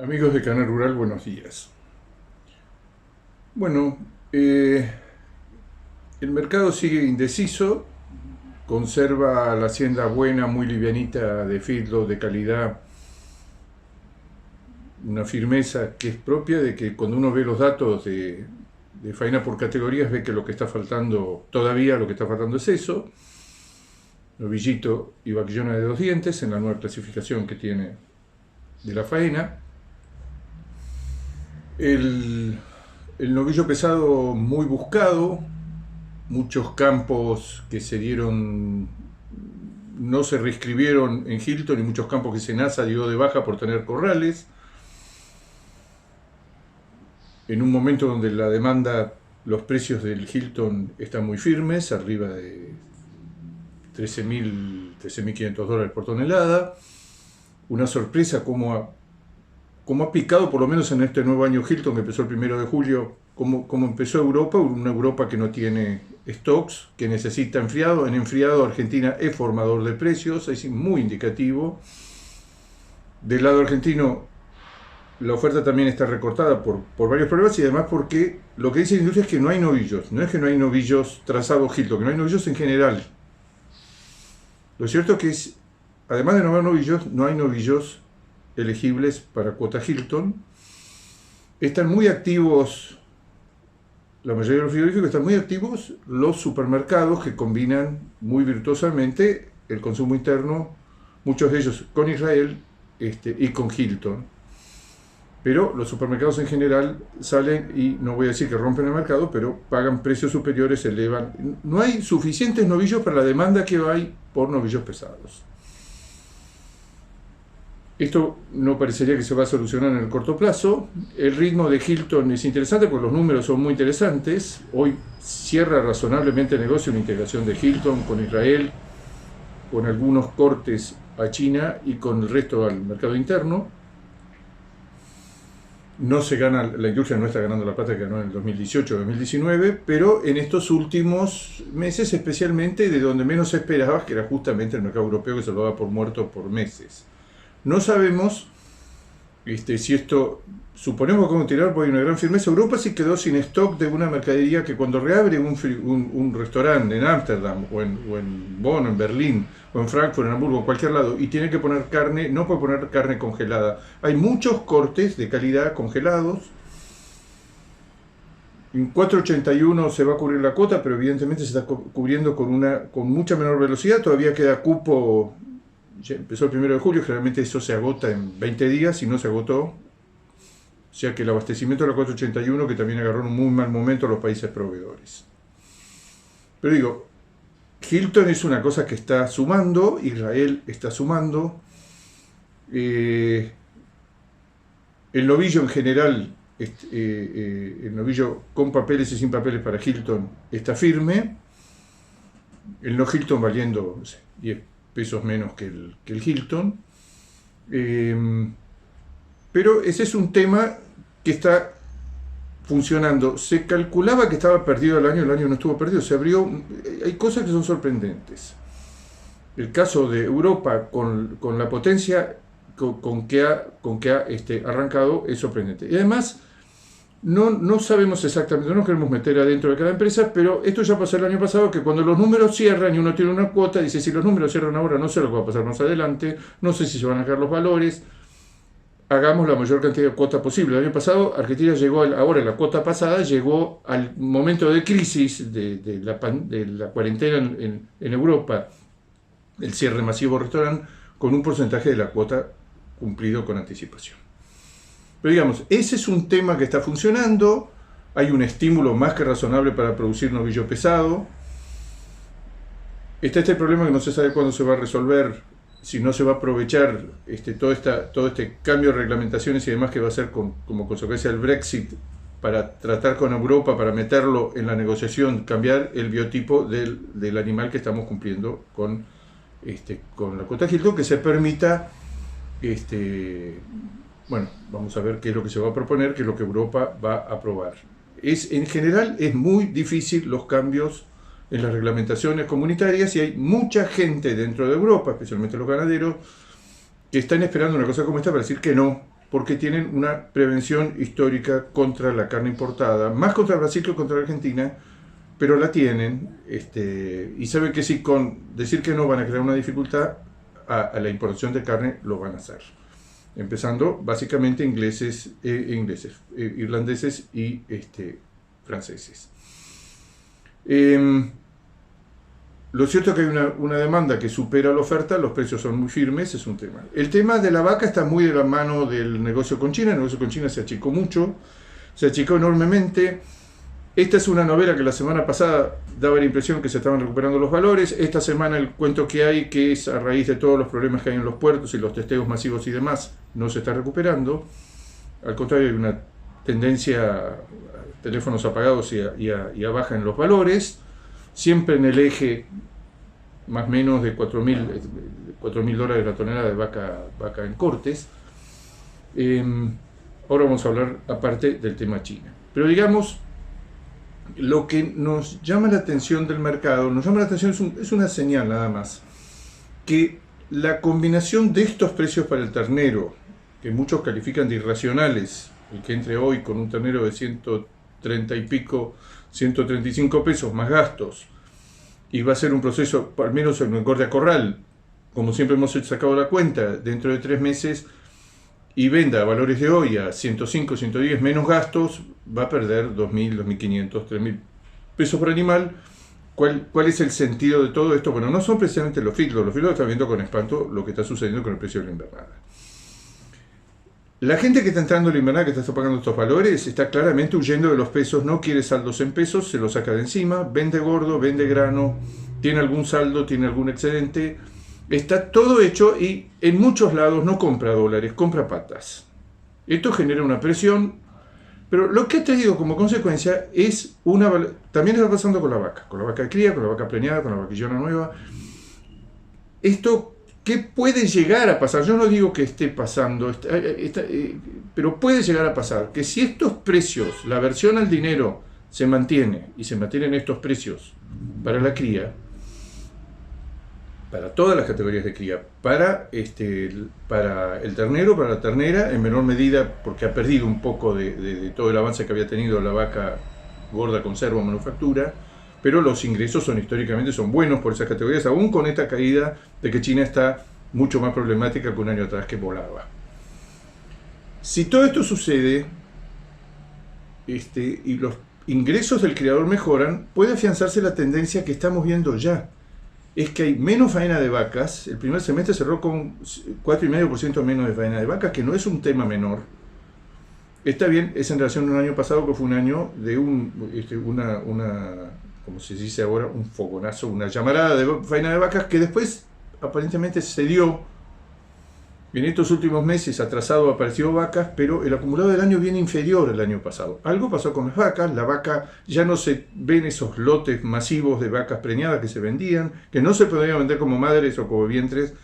Amigos de Canal Rural, buenos días. Bueno, el mercado sigue indeciso, conserva la hacienda buena, muy livianita, de feedlot, de calidad, una firmeza que es propia de que cuando uno ve los datos de faena por categorías ve que lo que está faltando, todavía lo que está faltando es eso, novillito y vaquillona de dos dientes en la nueva clasificación que tiene de la faena. El novillo pesado muy buscado, muchos campos que se dieron, no se reescribieron en Hilton y muchos campos que Senasa dio de baja por tener corrales. En un momento donde la demanda, los precios del Hilton están muy firmes, arriba de 13.500 dólares por tonelada. Una sorpresa como ha picado, por lo menos en este nuevo año Hilton, que empezó el 1 de julio, como empezó Europa, una Europa que no tiene stocks, que necesita enfriado. En enfriado Argentina es formador de precios, es muy indicativo. Del lado argentino, la oferta también está recortada por varios problemas y además porque lo que dice la industria es que no hay novillos. No es que no hay novillos trazados Hilton, que no hay novillos en general. Lo cierto es que además de no haber novillos, no hay novillos elegibles para cuota Hilton. Están muy activos, la mayoría de los frigoríficos están muy activos, los supermercados que combinan muy virtuosamente el consumo interno, muchos de ellos con Israel y con Hilton. Pero los supermercados en general salen y, no voy a decir que rompen el mercado, pero pagan precios superiores, elevan. No hay suficientes novillos para la demanda que hay por novillos pesados. Esto no parecería que se va a solucionar en el corto plazo. El ritmo de Hilton es interesante porque los números son muy interesantes. Hoy cierra razonablemente el negocio una integración de Hilton con Israel, con algunos cortes a China y con el resto al mercado interno. No se gana, la industria no está ganando la plata que ganó en el 2018-2019, pero en estos últimos meses, especialmente de donde menos se esperaba, que era justamente el mercado europeo, que se lo daba por muerto por meses. No sabemos si esto, suponemos que va a continuar porque hay una gran firmeza. Europa sí quedó sin stock de una mercadería que cuando reabre un restaurante en Ámsterdam o en Bonn, en Berlín, o en Frankfurt, en Hamburgo, en cualquier lado, y tiene que poner carne, no puede poner carne congelada. Hay muchos cortes de calidad congelados. En 481 se va a cubrir la cuota, pero evidentemente se está cubriendo con mucha menor velocidad. Todavía queda cupo. Ya empezó el 1 de julio, generalmente eso se agota en 20 días y no se agotó. O sea que el abastecimiento de la 481, que también agarró en un muy mal momento a los países proveedores. Pero digo, Hilton es una cosa que está sumando, Israel está sumando. El novillo en general, el novillo con papeles y sin papeles para Hilton está firme. El no Hilton valiendo, no sé, 10 pesos menos que el Hilton. Pero ese es un tema que está funcionando. Se calculaba que estaba perdido el año no estuvo perdido, se abrió. Hay cosas que son sorprendentes. El caso de Europa con la potencia con que ha arrancado es sorprendente. Y además, no sabemos exactamente, no nos queremos meter adentro de cada empresa, pero esto ya pasó el año pasado, que cuando los números cierran y uno tiene una cuota, dice, si los números cierran ahora, no sé lo que va a pasar más adelante, no sé si se van a caer los valores, hagamos la mayor cantidad de cuotas posible. El año pasado, Argentina llegó, ahora la cuota pasada, llegó al momento de crisis de la cuarentena en Europa, el cierre masivo de restaurante, con un porcentaje de la cuota cumplido con anticipación. Pero digamos, ese es un tema que está funcionando, hay un estímulo más que razonable para producir novillo pesado. Está este problema que no se sabe cuándo se va a resolver, si no se va a aprovechar todo este cambio de reglamentaciones y demás que va a ser como consecuencia del Brexit para tratar con Europa, para meterlo en la negociación, cambiar el biotipo del animal que estamos cumpliendo con la cuota Hilton, que se permita, bueno, vamos a ver qué es lo que se va a proponer, qué es lo que Europa va a aprobar. En general es muy difícil los cambios en las reglamentaciones comunitarias y hay mucha gente dentro de Europa, especialmente los ganaderos, que están esperando una cosa como esta para decir que no, porque tienen una prevención histórica contra la carne importada, más contra Brasil que contra Argentina, pero la tienen, y saben que si con decir que no van a crear una dificultad a la importación de carne, lo van a hacer. Empezando básicamente irlandeses y franceses. Lo cierto es que hay una demanda que supera la oferta, los precios son muy firmes, es un tema. El tema de la vaca está muy de la mano del negocio con China. El negocio con China se achicó mucho, se achicó enormemente. Esta es una novela que la semana pasada daba la impresión que se estaban recuperando los valores. Esta semana el cuento que hay, que es a raíz de todos los problemas que hay en los puertos y los testeos masivos y demás, no se está recuperando. Al contrario, hay una tendencia a teléfonos apagados y a baja en los valores, siempre en el eje más o menos de $4.000 la tonelada de vaca en cortes. Ahora vamos a hablar aparte del tema China. Pero digamos, lo que nos llama la atención del mercado, es una señal nada más, que la combinación de estos precios para el ternero, que muchos califican de irracionales, el que entre hoy con un ternero de 130 y pico, 135 pesos más gastos, y va a ser un proceso, al menos en el corte a corral, como siempre hemos sacado la cuenta, dentro de 3 meses, y venda a valores de hoy a 105, 110 menos gastos, va a perder 2.000, 2.500, 3.000 pesos por animal. ¿Cuál es el sentido de todo esto? Bueno, no son precisamente los feedlots están viendo con espanto lo que está sucediendo con el precio de la invernada. La gente que está entrando en la invernada, que está pagando estos valores, está claramente huyendo de los pesos, no quiere saldos en pesos, se los saca de encima, vende gordo, vende grano, tiene algún saldo, tiene algún excedente. Está todo hecho y en muchos lados no compra dólares, compra patas. Esto genera una presión, pero lo que ha traído como consecuencia es también está pasando con la vaca de cría, con la vaca preñada, con la vaquillona nueva. Esto, ¿qué puede llegar a pasar? Yo no digo que esté pasando, pero puede llegar a pasar que si estos precios, la aversión al dinero se mantiene y se mantienen estos precios para la cría, para todas las categorías de cría, para el ternero, para la ternera, en menor medida porque ha perdido un poco de todo el avance que había tenido la vaca gorda conserva o manufactura, pero los ingresos históricamente son buenos por esas categorías, aún con esta caída de que China está mucho más problemática que un año atrás, que volaba. Si todo esto sucede y los ingresos del criador mejoran, puede afianzarse la tendencia que estamos viendo ya. Es que hay menos faena de vacas. El primer semestre cerró con 4,5% menos de faena de vacas, que no es un tema menor. Está bien, es en relación a un año pasado, que fue un año de como se dice ahora, un fogonazo, una llamarada de faena de vacas, que después aparentemente se dio. En estos últimos meses atrasado apareció vacas, pero el acumulado del año viene inferior al año pasado. Algo pasó con las vacas, la vaca ya no se ven esos lotes masivos de vacas preñadas que se vendían, que no se podían vender como madres o como vientres,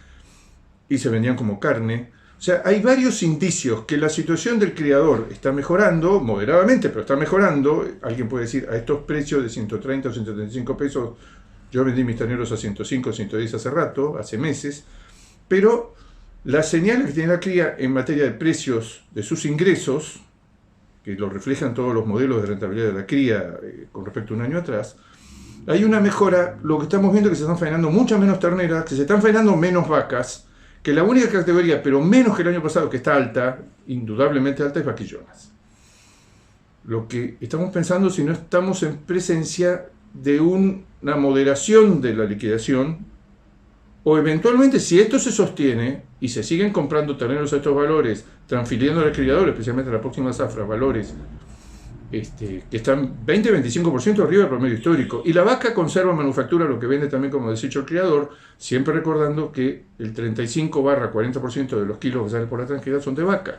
y se vendían como carne. O sea, hay varios indicios que la situación del criador está mejorando, moderadamente, pero está mejorando. Alguien puede decir, a estos precios de 130 o 135 pesos, yo vendí mis terneros a 105, 110 hace rato, hace meses, pero las señales que tiene la cría en materia de precios de sus ingresos, que lo reflejan todos los modelos de rentabilidad de la cría con respecto a un año atrás, hay una mejora. Lo que estamos viendo es que se están faenando muchas menos terneras, que se están faenando menos vacas, que la única categoría, pero menos que el año pasado, que está alta, indudablemente alta, es vaquillonas. Lo que estamos pensando, si no estamos en presencia de una moderación de la liquidación, o eventualmente, si esto se sostiene y se siguen comprando terneros a estos valores, transfiriendo al criador, especialmente a la próxima zafra, valores que están 20-25% arriba del promedio histórico, y la vaca conserva manufactura, lo que vende también como desecho el criador, siempre recordando que el 35-40% de los kilos que salen por la tranquilidad son de vaca.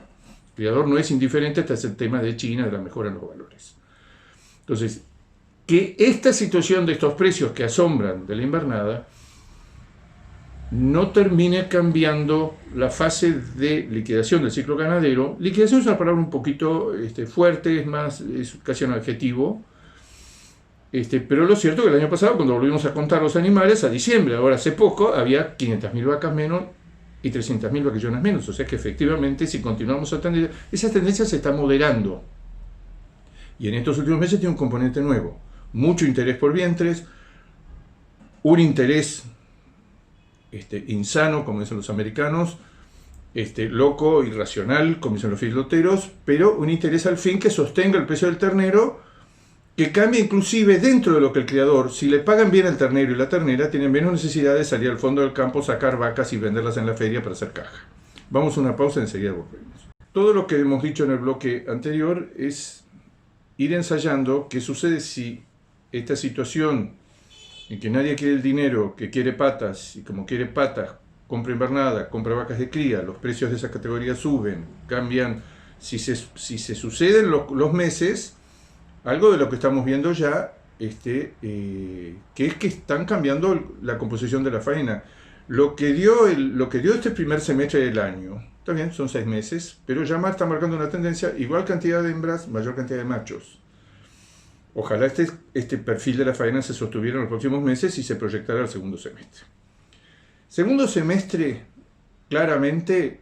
El criador no es indiferente, este es el tema de China, de la mejora en los valores. Entonces, que esta situación de estos precios que asombran de la invernada no termine cambiando la fase de liquidación del ciclo ganadero. Liquidación es una palabra un poquito fuerte, es casi un adjetivo, pero lo cierto es que el año pasado, cuando volvimos a contar los animales, a diciembre, ahora hace poco, había 500.000 vacas menos y 300.000 vaquillonas menos. O sea que efectivamente, si continuamos esa tendencia se está moderando. Y en estos últimos meses tiene un componente nuevo. Mucho interés por vientres, un interés insano, como dicen los americanos, loco, irracional, como dicen los filoteros, pero un interés al fin que sostenga el precio del ternero, que cambia inclusive dentro de lo que el criador, si le pagan bien al ternero y la ternera, tienen menos necesidad de salir al fondo del campo, sacar vacas y venderlas en la feria para hacer caja. Vamos a una pausa y enseguida volvemos. Todo lo que hemos dicho en el bloque anterior es ir ensayando qué sucede si esta situación en que nadie quiere el dinero, que quiere patas, y como quiere patas, compra invernada, compra vacas de cría, los precios de esa categoría suben, cambian. Si se suceden los meses, algo de lo que estamos viendo ya, que es que están cambiando la composición de la faena. Lo que dio este primer semestre del año, está bien, son 6 meses, pero ya está marcando una tendencia, igual cantidad de hembras, mayor cantidad de machos. Ojalá este perfil de la faena se sostuviera en los próximos meses y se proyectara al segundo semestre. Segundo semestre, claramente,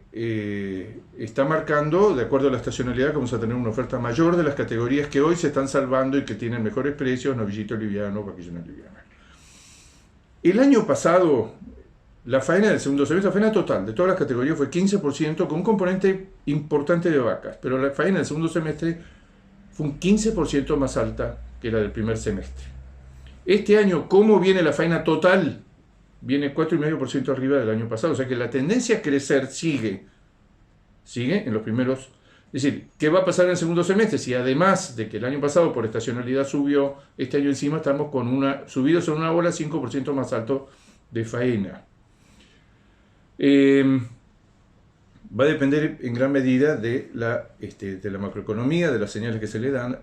está marcando, de acuerdo a la estacionalidad, que vamos a tener una oferta mayor de las categorías que hoy se están salvando y que tienen mejores precios, novillito liviano, vaquillona liviana. El año pasado, la faena del segundo semestre, la faena total de todas las categorías fue 15%, con un componente importante de vacas, pero la faena del segundo semestre fue un 15% más alta que la del primer semestre. Este año, ¿cómo viene la faena total? Viene 4,5% arriba del año pasado, o sea que la tendencia a crecer sigue en los primeros. Es decir, ¿qué va a pasar en el segundo semestre? Si además de que el año pasado por estacionalidad subió, este año encima estamos con subidos en una ola 5% más alto de faena. Va a depender en gran medida de la macroeconomía, de las señales que se le dan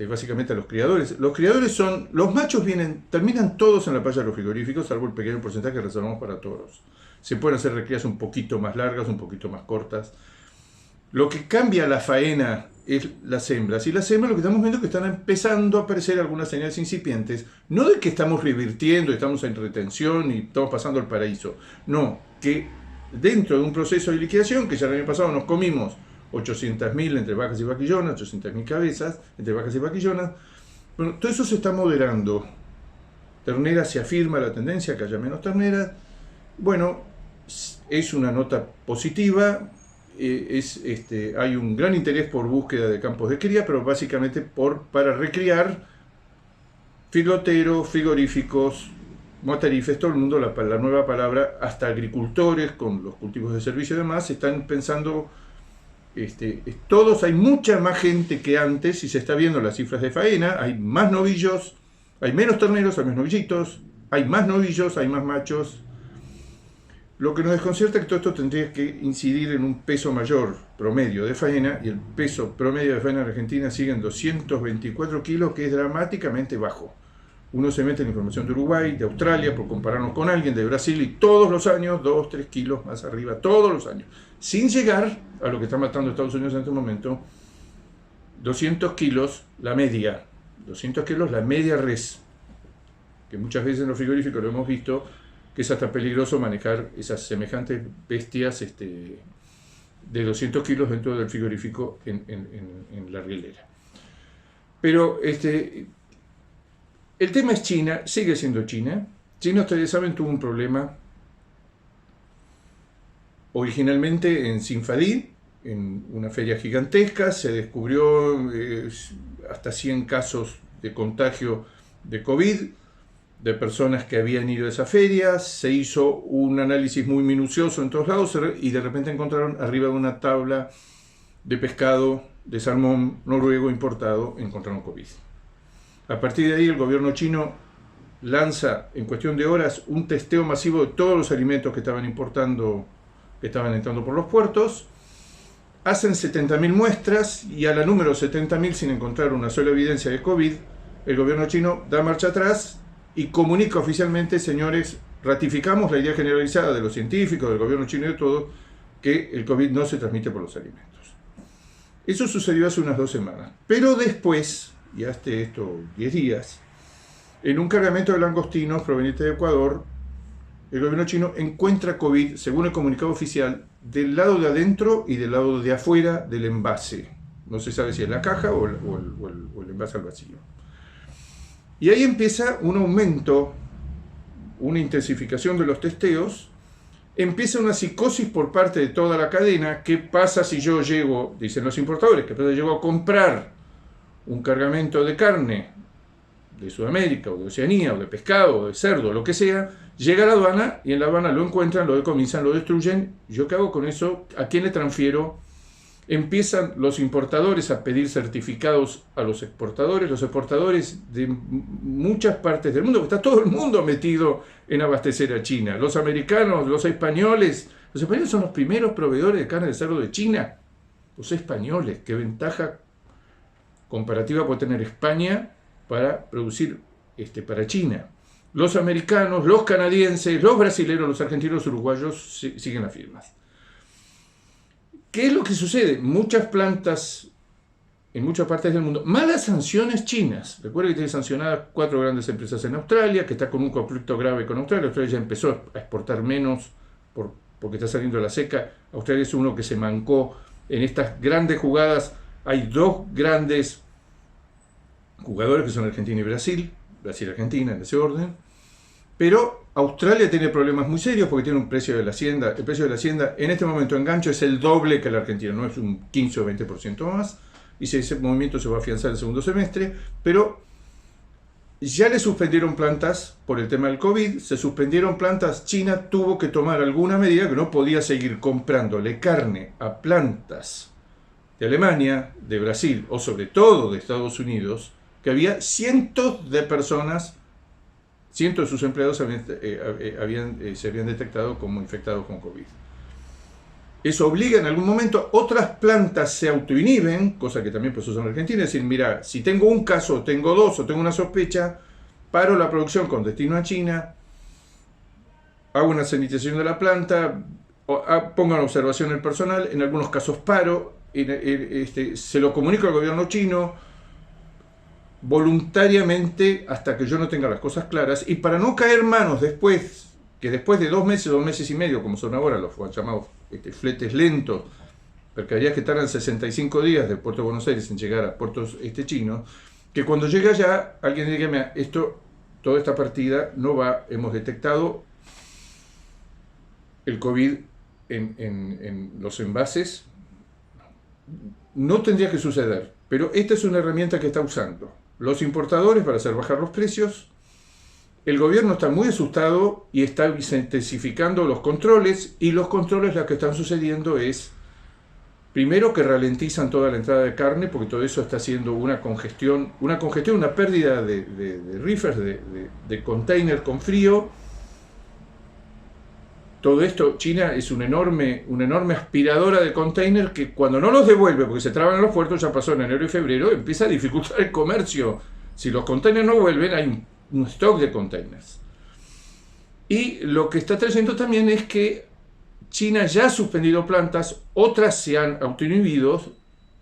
básicamente a los criadores. Los machos terminan todos en la playa de los frigoríficos, salvo el pequeño porcentaje que reservamos para toros. Se pueden hacer recrías un poquito más largas, un poquito más cortas. Lo que cambia la faena es las hembras. Y las hembras lo que estamos viendo es que están empezando a aparecer algunas señales incipientes. No de que estamos revirtiendo, estamos en retención y estamos pasando al paraíso. No, que dentro de un proceso de liquidación, que ya el año pasado nos comimos 800.000 entre vacas y vaquillonas, 800.000 cabezas entre vacas y vaquillonas, bueno, todo eso se está moderando. Ternera se afirma la tendencia, que haya menos terneras. Bueno, es una nota positiva, hay un gran interés por búsqueda de campos de cría, pero básicamente para recriar filoteros, frigoríficos, motarifes, todo el mundo, la nueva palabra, hasta agricultores con los cultivos de servicio y demás, están pensando, todos, hay mucha más gente que antes, y se está viendo las cifras de faena, hay más novillos, hay menos terneros, hay más novillitos, hay más novillos, hay más machos. Lo que nos desconcierta es que todo esto tendría que incidir en un peso mayor promedio de faena, y el peso promedio de faena en Argentina sigue en 224 kilos, que es dramáticamente bajo. Uno se mete en información de Uruguay, de Australia, por compararnos con alguien de Brasil, y todos los años, 2-3 kilos más arriba, todos los años. Sin llegar a lo que está matando Estados Unidos en este momento, 200 kilos la media. 200 kilos la media res. Que muchas veces en los frigoríficos lo hemos visto, que es hasta peligroso manejar esas semejantes bestias de 200 kilos dentro del frigorífico en la rielera. Pero el tema es China, sigue siendo China. China, ustedes saben, tuvo un problema originalmente en Sinfadí, en una feria gigantesca. Se descubrió hasta 100 casos de contagio de COVID, de personas que habían ido a esa feria. Se hizo un análisis muy minucioso en todos lados y de repente encontraron arriba de una tabla de pescado, de salmón noruego importado, encontraron COVID. A partir de ahí el gobierno chino lanza en cuestión de horas un testeo masivo de todos los alimentos que estaban importando, que estaban entrando por los puertos. Hacen 70.000 muestras y a la número 70.000, sin encontrar una sola evidencia de COVID, el gobierno chino da marcha atrás y comunica oficialmente: señores, ratificamos la idea generalizada de los científicos, del gobierno chino y de todo, que el COVID no se transmite por los alimentos. Eso sucedió hace unas 2 semanas. Pero después, y hasta estos 10 días, en un cargamento de langostinos proveniente de Ecuador, el gobierno chino encuentra COVID, según el comunicado oficial, del lado de adentro y del lado de afuera del envase. No se sabe si es la caja o el envase al vacío. Y ahí empieza un aumento, una intensificación de los testeos, empieza una psicosis por parte de toda la cadena. ¿Qué pasa si yo llego, dicen los importadores, qué pasa si llego a comprar un cargamento de carne de Sudamérica o de Oceanía o de pescado o de cerdo, lo que sea, llega a la aduana y en la aduana lo encuentran, lo decomisan, lo destruyen? ¿Yo qué hago con eso? ¿A quién le transfiero? Empiezan los importadores a pedir certificados a los exportadores de muchas partes del mundo, está todo el mundo metido en abastecer a China. Los americanos, los españoles son los primeros proveedores de carne de cerdo de China. Los españoles, qué ventaja comparativa puede tener España para producir para China. Los americanos, los canadienses, los brasileños, los argentinos, los uruguayos siguen las firmas. ¿Qué es lo que sucede? Muchas plantas en muchas partes del mundo, malas sanciones chinas. Recuerda que tiene sancionadas 4 grandes empresas en Australia, que está con un conflicto grave con Australia. Australia ya empezó a exportar menos porque está saliendo la seca. Australia es uno que se mancó en estas grandes jugadas. Hay 2 grandes jugadores que son Argentina y Brasil, Brasil-Argentina en ese orden. Pero Australia tiene problemas muy serios porque tiene un precio de la hacienda. El precio de la hacienda en este momento en gancho es el doble que la Argentina, no es un 15 o 20% más. Y ese movimiento se va a afianzar el segundo semestre. Pero ya le suspendieron plantas por el tema del COVID. Se suspendieron plantas. China tuvo que tomar alguna medida que no podía seguir comprándole carne a plantas de Alemania, de Brasil o sobre todo de Estados Unidos, que había cientos de personas. Cientos de sus empleados se habían detectado como infectados con COVID. Eso obliga en algún momento, otras plantas se autoinhiben, cosa que también pasó en Argentina, es decir, mira, si tengo un caso, tengo 2 o tengo una sospecha, paro la producción con destino a China, hago una sanitización de la planta, pongo en observación el personal, en algunos casos paro, se lo comunico al gobierno chino, voluntariamente hasta que yo no tenga las cosas claras, y para no caer manos después de 2 meses, 2 meses y medio, como son ahora los llamados fletes lentos, mercaderías que tardan 65 días del puerto de Buenos Aires en llegar a puertos chinos, que cuando llega allá alguien diga, mira, toda esta partida no va, hemos detectado el COVID en los envases, no tendría que suceder, pero esta es una herramienta que está usando los importadores para hacer bajar los precios. El gobierno está muy asustado y está intensificando los controles, y los controles lo que están sucediendo es, primero, que ralentizan toda la entrada de carne, porque todo eso está haciendo una congestión, una pérdida de reefers, de container con frío. Todo esto, China es una enorme aspiradora de container que cuando no los devuelve, porque se traban en los puertos, ya pasó en enero y febrero, empieza a dificultar el comercio. Si los containers no vuelven, hay un stock de containers. Y lo que está trayendo también es que China ya ha suspendido plantas, otras se han autoinhibido.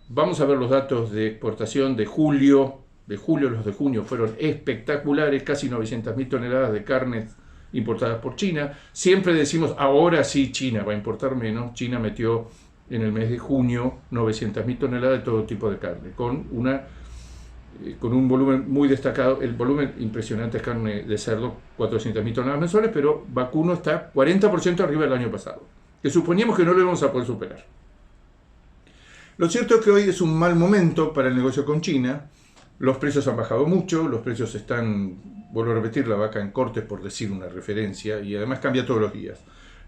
Vamos a ver los datos de exportación de julio. Los de junio fueron espectaculares, casi 900.000 toneladas de carne importadas por China. Siempre decimos, ahora sí China va a importar menos. China metió en el mes de junio 900.000 toneladas de todo tipo de carne, con un volumen muy destacado. El volumen impresionante es carne de cerdo, 400.000 toneladas mensuales, pero vacuno está 40% arriba del año pasado, que suponíamos que no lo íbamos a poder superar. Lo cierto es que hoy es un mal momento para el negocio con China. Los precios han bajado mucho, los precios están, vuelvo a repetir, la vaca en cortes, por decir una referencia, y además cambia todos los días.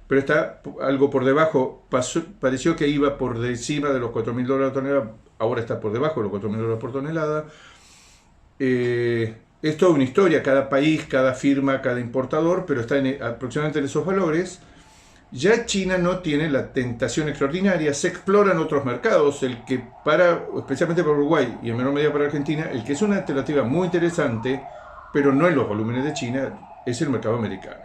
Pero está algo por debajo, pareció que iba por encima de los $4.000 la tonelada, ahora está por debajo de los $4.000 por tonelada. Es toda una historia, cada país, cada firma, cada importador, pero está aproximadamente en esos valores. Ya China no tiene la tentación extraordinaria, se exploran otros mercados, especialmente para Uruguay y en menor medida para Argentina, el que es una alternativa muy interesante, pero no en los volúmenes de China, es el mercado americano.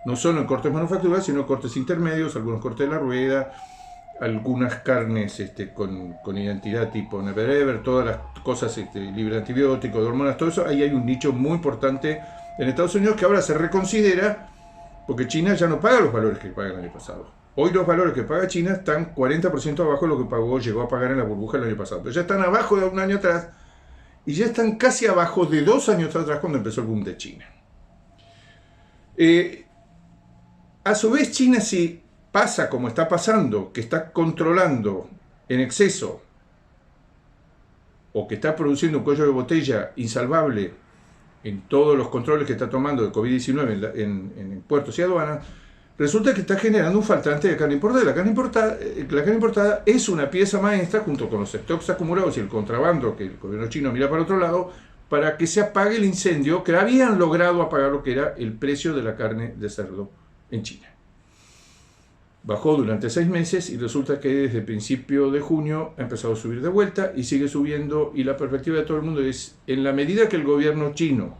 No solo en cortes manufacturados, sino en cortes intermedios, algunos cortes de la rueda, algunas carnes con identidad tipo Never Ever, todas las cosas libres de antibióticos, de hormonas, todo eso. Ahí hay un nicho muy importante en Estados Unidos, que ahora se reconsidera porque China ya no paga los valores que paga el año pasado. Hoy los valores que paga China están 40% abajo de lo que llegó a pagar en la burbuja el año pasado. Pero ya están abajo de un año atrás y ya están casi abajo de 2 años atrás cuando empezó el boom de China. A su vez, China, si pasa como está pasando, que está controlando en exceso o que está produciendo un cuello de botella insalvable en todos los controles que está tomando de COVID-19 en puertos y aduanas, resulta que está generando un faltante de carne importada. La carne importada es una pieza maestra, junto con los stocks acumulados y el contrabando que el gobierno chino mira para otro lado, para que se apague el incendio que habían logrado apagar lo que era el precio de la carne de cerdo en China. Bajó durante 6 meses y resulta que desde el principio de junio ha empezado a subir de vuelta y sigue subiendo, y la perspectiva de todo el mundo es, en la medida que el gobierno chino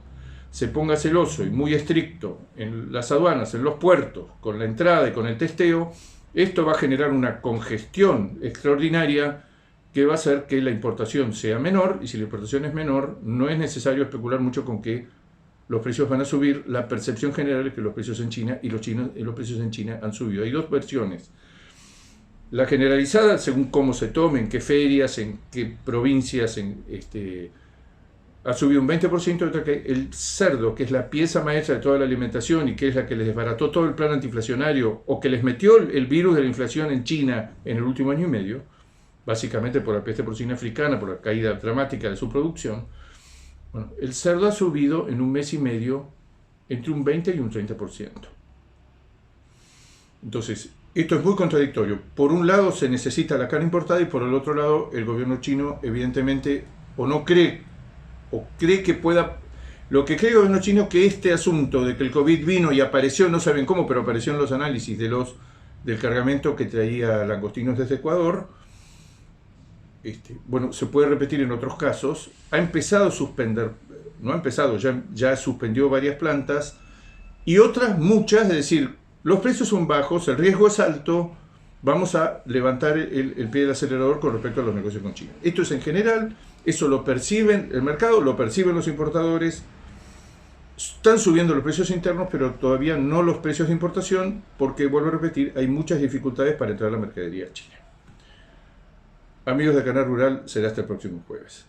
se ponga celoso y muy estricto en las aduanas, en los puertos, con la entrada y con el testeo, esto va a generar una congestión extraordinaria que va a hacer que la importación sea menor, y si la importación es menor, no es necesario especular mucho con que los precios van a subir. La percepción general es que los precios en China y los precios en China han subido. Hay dos versiones. La generalizada, según cómo se tome, en qué ferias, en qué provincias, ha subido un 20%, otra que el cerdo, que es la pieza maestra de toda la alimentación y que es la que les desbarató todo el plan antiinflacionario, o que les metió el virus de la inflación en China en el último año y medio, básicamente por la peste porcina africana, por la caída dramática de su producción. Bueno, el cerdo ha subido en un mes y medio entre un 20 y un 30%. Entonces, esto es muy contradictorio. Por un lado se necesita la carne importada y por el otro lado el gobierno chino evidentemente o no cree, o cree que pueda... Lo que cree el gobierno chino, que este asunto de que el COVID vino y apareció, no saben cómo, pero apareció en los análisis del cargamento que traía langostinos desde Ecuador, bueno, se puede repetir en otros casos. Ha empezado a suspender, no ha empezado, ya suspendió varias plantas y otras muchas, es decir, los precios son bajos, el riesgo es alto, vamos a levantar el pie del acelerador con respecto a los negocios con China. Esto es en general, eso lo perciben el mercado, lo perciben los importadores, están subiendo los precios internos, pero todavía no los precios de importación, porque, vuelvo a repetir, hay muchas dificultades para entrar a la mercadería china. Amigos de Canal Rural, será hasta el próximo jueves.